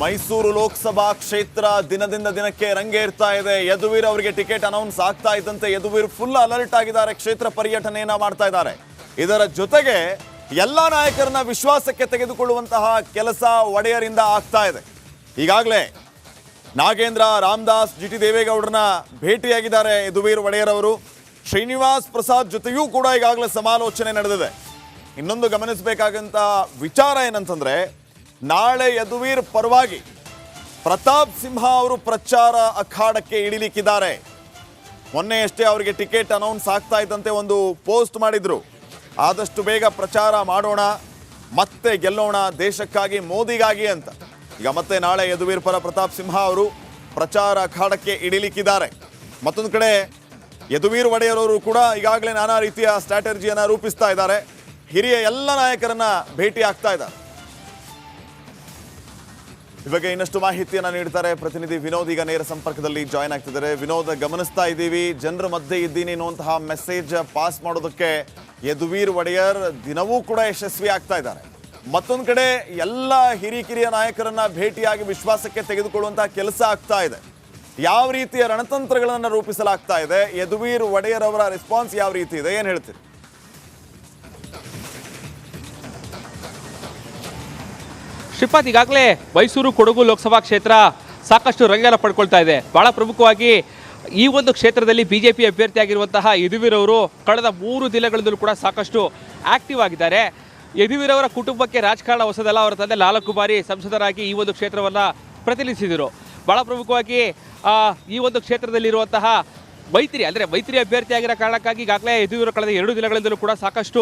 ಮೈಸೂರು ಲೋಕಸಭಾ ಕ್ಷೇತ್ರ ದಿನದಿಂದ ದಿನಕ್ಕೆ ರಂಗೇರ್ತಾ ಇದೆ. ಯದುವೀರ್ ಅವರಿಗೆ ಟಿಕೆಟ್ ಅನೌನ್ಸ್ ಆಗ್ತಾ ಇದ್ದಂತೆ ಯದುವೀರ್ ಫುಲ್ ಅಲರ್ಟ್ ಆಗಿದ್ದಾರೆ. ಕ್ಷೇತ್ರ ಪರ್ಯಟನೆಯನ್ನ ಮಾಡ್ತಾ ಇದ್ದಾರೆ. ಇದರ ಜೊತೆಗೆ ಎಲ್ಲ ನಾಯಕರನ್ನ ವಿಶ್ವಾಸಕ್ಕೆ ತೆಗೆದುಕೊಳ್ಳುವಂತಹ ಕೆಲಸ ಒಡೆಯರಿಂದ ಆಗ್ತಾ ಇದೆ. ಈಗಾಗಲೇ ನಾಗೇಂದ್ರ, ರಾಮದಾಸ್, ಜಿಟಿ ದೇವೇಗೌಡರನ್ನ ಭೇಟಿಯಾಗಿದ್ದಾರೆ ಯದುವೀರ್ ಒಡೆಯರ್ ಅವರು. ಶ್ರೀನಿವಾಸ್ ಪ್ರಸಾದ್ ಜೊತೆಯೂ ಕೂಡ ಈಗಾಗಲೇ ಸಮಾಲೋಚನೆ ನಡೆದಿದೆ. ಇನ್ನೊಂದು ಗಮನಿಸಬೇಕಾದಂತ ವಿಚಾರ ಏನಂತಂದ್ರೆ, ನಾಳೆ ಯದುವೀರ್ ಪರವಾಗಿ ಪ್ರತಾಪ್ ಸಿಂಹ ಅವರು ಪ್ರಚಾರ ಅಖಾಡಕ್ಕೆ ಇಳಿಲಿಕ್ಕಿದ್ದಾರೆ. ಮೊನ್ನೆಯಷ್ಟೇ ಅವರಿಗೆ ಟಿಕೆಟ್ ಅನೌನ್ಸ್ ಆಗ್ತಾ ಇದ್ದಂತೆ ಒಂದು ಪೋಸ್ಟ್ ಮಾಡಿದ್ರು, ಆದಷ್ಟು ಬೇಗ ಪ್ರಚಾರ ಮಾಡೋಣ, ಮತ್ತೆ ಗೆಲ್ಲೋಣ ದೇಶಕ್ಕಾಗಿ, ಮೋದಿಗಾಗಿ ಅಂತ. ಈಗ ಮತ್ತೆ ನಾಳೆ ಯದುವೀರ್ ಪರ ಪ್ರತಾಪ್ ಸಿಂಹ ಅವರು ಪ್ರಚಾರ ಅಖಾಡಕ್ಕೆ ಇಳಿಲಿಕ್ಕಿದ್ದಾರೆ. ಮತ್ತೊಂದು ಕಡೆ ಯದುವೀರ್ ಒಡೆಯರ್ ಅವರು ಕೂಡ ಈಗಾಗಲೇ ನಾನಾ ರೀತಿಯ ಸ್ಟ್ರಾಟಜಿಯನ್ನ ರೂಪಿಸ್ತಾ ಇದ್ದಾರೆ. ಹಿರಿಯ ಎಲ್ಲ ನಾಯಕರನ್ನ ಭೇಟಿ ಆಗ್ತಾ ಇದ್ದಾರೆ. ಈ ಬಗ್ಗೆ ಇನ್ನಷ್ಟು ಮಾಹಿತಿಯನ್ನ ನೀಡ್ತಾರೆ ಪ್ರತಿನಿಧಿ ವಿನೋದ್. ಈಗ ನೇರ ಸಂಪರ್ಕದಲ್ಲಿ ಜಾಯ್ನ್ ಆಗ್ತಿದ್ದಾರೆ. ವಿನೋದ್, ಗಮನಿಸ್ತಾ ಇದ್ದೀವಿ, ಜನರ ಮಧ್ಯೆ ಇದ್ದೀನಿ ಅನ್ನುವಂತಹ ಮೆಸೇಜ್ ಪಾಸ್ ಮಾಡೋದಕ್ಕೆ ಯದುವೀರ್ ಒಡೆಯರ್ ದಿನವೂ ಕೂಡ ಯಶಸ್ವಿ ಆಗ್ತಾ ಇದ್ದಾರೆ. ಮತ್ತೊಂದು ಕಡೆ ಎಲ್ಲ ಹಿರಿಯ ನಾಯಕರನ್ನ ಭೇಟಿಯಾಗಿ ವಿಶ್ವಾಸಕ್ಕೆ ತೆಗೆದುಕೊಳ್ಳುವಂತಹ ಕೆಲಸ ಆಗ್ತಾ ಇದೆ. ಯಾವ ರೀತಿಯ ರಣತಂತ್ರಗಳನ್ನು ರೂಪಿಸಲಾಗ್ತಾ ಇದೆ, ಯದುವೀರ್ ಒಡೆಯರ್ ಅವರ ರೆಸ್ಪಾನ್ಸ್ ಯಾವ ರೀತಿ ಇದೆ, ಏನ್ ಹೇಳ್ತೀರಿ? ಶ್ರೀಪಾದ್, ಈಗಾಗಲೇ ಮೈಸೂರು ಕೊಡಗು ಲೋಕಸಭಾ ಕ್ಷೇತ್ರ ಸಾಕಷ್ಟು ರಂಗೇಲ ಪಡ್ಕೊಳ್ತಾ ಇದೆ. ಬಹಳ ಪ್ರಮುಖವಾಗಿ ಈ ಒಂದು ಕ್ಷೇತ್ರದಲ್ಲಿ ಬಿಜೆಪಿ ಅಭ್ಯರ್ಥಿಯಾಗಿರುವಂತಹ ಯದುವೀರ್ ಅವರು ಕಳೆದ 3 ದಿನಗಳಿಂದಲೂ ಕೂಡ ಸಾಕಷ್ಟು ಆಕ್ಟಿವ್ ಆಗಿದ್ದಾರೆ. ಯದುವೀರ್ ಅವರ ಕುಟುಂಬಕ್ಕೆ ರಾಜಕಾರಣ ಹೊಸದಲ್ಲ. ಅವರ ತಂದೆ 4 ಬಾರಿ ಸಂಸದರಾಗಿ ಈ ಒಂದು ಕ್ಷೇತ್ರವನ್ನು ಪ್ರತಿನಿಧಿಸಿದರು. ಬಹಳ ಪ್ರಮುಖವಾಗಿ ಈ ಒಂದು ಕ್ಷೇತ್ರದಲ್ಲಿರುವಂತಹ ಮೈತ್ರಿ ಅಭ್ಯರ್ಥಿಯಾಗಿರೋ ಕಾರಣಕ್ಕಾಗಿ ಈಗಾಗಲೇ ಯದುವೀರ್ ಕಳೆದ 2 ದಿನಗಳಿಂದಲೂ ಕೂಡ ಸಾಕಷ್ಟು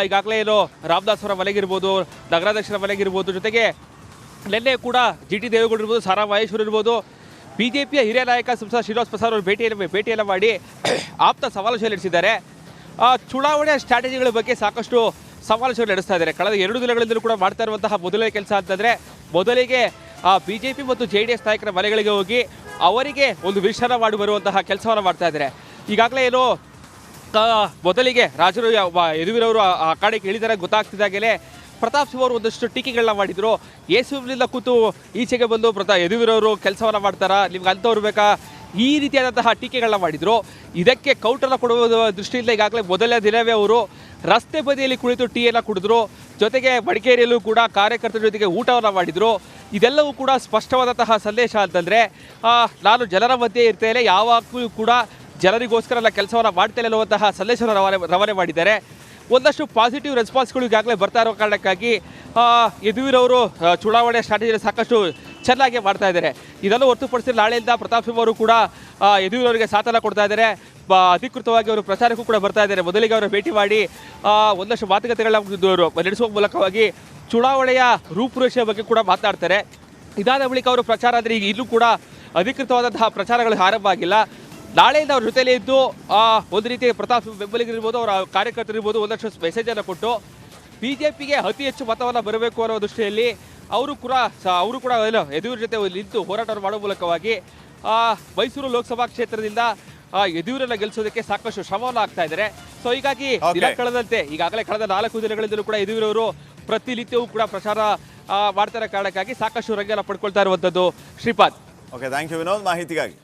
ಈಗಾಗಲೇ ಏನು ರಾಮದಾಸ್ ಅವರ ಮನೆಗಿರ್ಬೋದು, ನಗರಾಧ್ಯಕ್ಷರ ಮನೆಗಿರ್ಬೋದು, ಜೊತೆಗೆ ನಿನ್ನೆ ಕೂಡ ಜಿಟಿ ದೇವೇಗೌಡರು ಇರ್ಬೋದು, ಸಾರಾ ಮಹೇಶ್ವರ್ ಇರ್ಬೋದು, ಬಿಜೆಪಿಯ ಹಿರಿಯ ನಾಯಕ ಸಂಸದ ಶ್ರೀನಿವಾಸ್ ಪ್ರಸಾದ್ ಅವರು ಭೇಟಿಯನ್ನು ಮಾಡಿ ಆಪ್ತ ಸಮಾಲೋಚನೆ ನಡೆಸಿದ್ದಾರೆ. ಚುನಾವಣೆ ಸ್ಟ್ರಾಟಜಿಗಳ ಬಗ್ಗೆ ಸಾಕಷ್ಟು ಸಮಾಲೋಚನೆ ನಡೆಸ್ತಾ ಇದ್ದಾರೆ. ಕಳೆದ 2 ದಿನಗಳಿಂದಲೂ ಕೂಡ ಮಾಡ್ತಾ ಇರುವಂತಹ ಮೊದಲನೇ ಕೆಲಸ ಅಂತಂದರೆ, ಮೊದಲಿಗೆ ಬಿಜೆಪಿ ಮತ್ತು JDS ನಾಯಕರ ಮನೆಗಳಿಗೆ ಹೋಗಿ ಅವರಿಗೆ ಒಂದು ವಿಚಾರ ಮಾಡಿ ಬರುವಂತಹ ಕೆಲಸವನ್ನು ಮಾಡ್ತಾ ಇದ್ದಾರೆ. ಈಗಾಗಲೇ ಏನು ಮೊದಲಿಗೆ ಯದುವೀರ್ ಅವರು ಅಖಾಡಕ್ಕೆ ಇಳಿದರೆ ಗೊತ್ತಾಗ್ತಿದ್ದಾಗಲೇ ಪ್ರತಾಪ್ ಸಿಂಹ ಅವರು ಒಂದಷ್ಟು ಟೀಕೆಗಳನ್ನ ಮಾಡಿದ್ರು. ಯೇಸುವಿನಿಂದ ಕೂತು ಈಚೆಗೆ ಬಂದು ಯದುವೀರ್ ಅವರು ಕೆಲಸವನ್ನು ಮಾಡ್ತಾರಾ, ನಿಮ್ಗೆ ಅಂಥವ್ರು ಬೇಕಾ, ಈ ರೀತಿಯಾದಂತಹ ಟೀಕೆಗಳನ್ನ ಮಾಡಿದ್ರು. ಇದಕ್ಕೆ ಕೌಂಟರ್ನ ಕೊಡುವ ದೃಷ್ಟಿಯಿಂದ ಈಗಾಗಲೇ ಮೊದಲನೇ ದಿನವೇ ಅವರು ರಸ್ತೆ ಬದಿಯಲ್ಲಿ ಕುಳಿತು ಟೀಯನ್ನು ಕುಡಿದ್ರು. ಜೊತೆಗೆ ಮಡಿಕೇರಿಯಲ್ಲೂ ಕೂಡ ಕಾರ್ಯಕರ್ತರ ಜೊತೆಗೆ ಊಟವನ್ನು ಮಾಡಿದರು. ಇದೆಲ್ಲವೂ ಕೂಡ ಸ್ಪಷ್ಟವಾದಂತಹ ಸಂದೇಶ ಅಂತಂದರೆ, ನಾನು ಜನರ ಮಧ್ಯೆ ಇರ್ತೇನೆ, ಯಾವಾಗಲೂ ಕೂಡ ಜನರಿಗೋಸ್ಕರ ಕೆಲಸವನ್ನು ಮಾಡ್ತೇನೆ ಅನ್ನುವಂತಹ ಸಂದೇಶವನ್ನು ರವಾನೆ ಮಾಡಿದ್ದಾರೆ. ಒಂದಷ್ಟು ಪಾಸಿಟಿವ್ ರೆಸ್ಪಾನ್ಸ್ಗಳು ಈಗಾಗಲೇ ಬರ್ತಾ ಇರೋ ಕಾರಣಕ್ಕಾಗಿ ಯದುವೀರ್ ಅವರು ಚುನಾವಣೆ ಸ್ಟ್ರಾಟಜಿಯಲ್ಲಿ ಸಾಕಷ್ಟು ಚೆನ್ನಾಗಿ ಮಾಡ್ತಾ ಇದ್ದಾರೆ. ಇದನ್ನು ಹೊರತುಪಡಿಸಿ ನಾಳೆಯಿಂದ ಪ್ರತಾಪ್ ಸಿಂಹ ಅವರು ಕೂಡ ಯದುವೀರ್ ಅವರಿಗೆ ಸಾಥನ್ನು ಕೊಡ್ತಾ ಇದ್ದಾರೆ. ಅಧಿಕೃತವಾಗಿ ಅವರು ಪ್ರಚಾರಕ್ಕೂ ಕೂಡ ಬರ್ತಾ ಇದ್ದಾರೆ. ಮೊದಲಿಗೆ ಅವರು ಭೇಟಿ ಮಾಡಿ ಒಂದಷ್ಟು ಮಾತುಕತೆಗಳನ್ನ ನಡೆಸುವ ಮೂಲಕವಾಗಿ ಚುನಾವಣೆಯ ರೂಪುರೇಷೆಯ ಬಗ್ಗೆ ಕೂಡ ಮಾತನಾಡ್ತಾರೆ. ಇದಾದ ಬಳಿಕ ಅವರು ಪ್ರಚಾರ ಅಂದರೆ ಈಗ ಇಲ್ಲೂ ಕೂಡ ಅಧಿಕೃತವಾದಂತಹ ಪ್ರಚಾರಗಳು ಆರಂಭ ಆಗಿಲ್ಲ. ನಾಳೆಯಿಂದ ಅವ್ರ ಜೊತೆಲೇ ಇದ್ದು ಒಂದು ರೀತಿ ಪ್ರತಾಪ್ ಬೆಂಬಲಿಗರಿರ್ಬೋದು, ಅವರ ಕಾರ್ಯಕರ್ತರಿರ್ಬೋದು, ಒಂದಷ್ಟು ಮೆಸೇಜನ್ನು ಕೊಟ್ಟು ಬಿಜೆಪಿಗೆ ಅತಿ ಹೆಚ್ಚು ಮತವನ್ನು ಬರಬೇಕು ಅನ್ನೋ ದೃಷ್ಟಿಯಲ್ಲಿ ಅವರು ಕೂಡ ಯದುವೀರ್ ಜೊತೆ ನಿಂತು ಹೋರಾಟ ಮಾಡುವ ಮೂಲಕವಾಗಿ ಮೈಸೂರು ಲೋಕಸಭಾ ಕ್ಷೇತ್ರದಿಂದ ಯದುವೀರನ್ನ ಗೆಲ್ಲಿಸೋದಕ್ಕೆ ಸಾಕಷ್ಟು ಶ್ರಮವನ್ನು ಆಗ್ತಾ ಇದ್ದಾರೆ. ಸೊ ಹೀಗಾಗಿ ದಿನ ಕಳೆದಂತೆ ಈಗಾಗಲೇ ಕಳೆದ 4 ದಿನಗಳಿಂದಲೂ ಕೂಡ ಯದುವೀರ್ ಅವರು ಪ್ರತಿನಿತ್ಯವೂ ಕೂಡ ಪ್ರಚಾರ ಮಾಡ್ತಾ ಇರೋ ಕಾರಣಕ್ಕಾಗಿ ಸಾಕಷ್ಟು ರಂಗೇಲ ಪಡ್ಕೊಳ್ತಾ ಇರುವಂಥದ್ದು. Shripad. Okay, thank you Vinod ಮಾಹಿತಿಗಾಗಿ.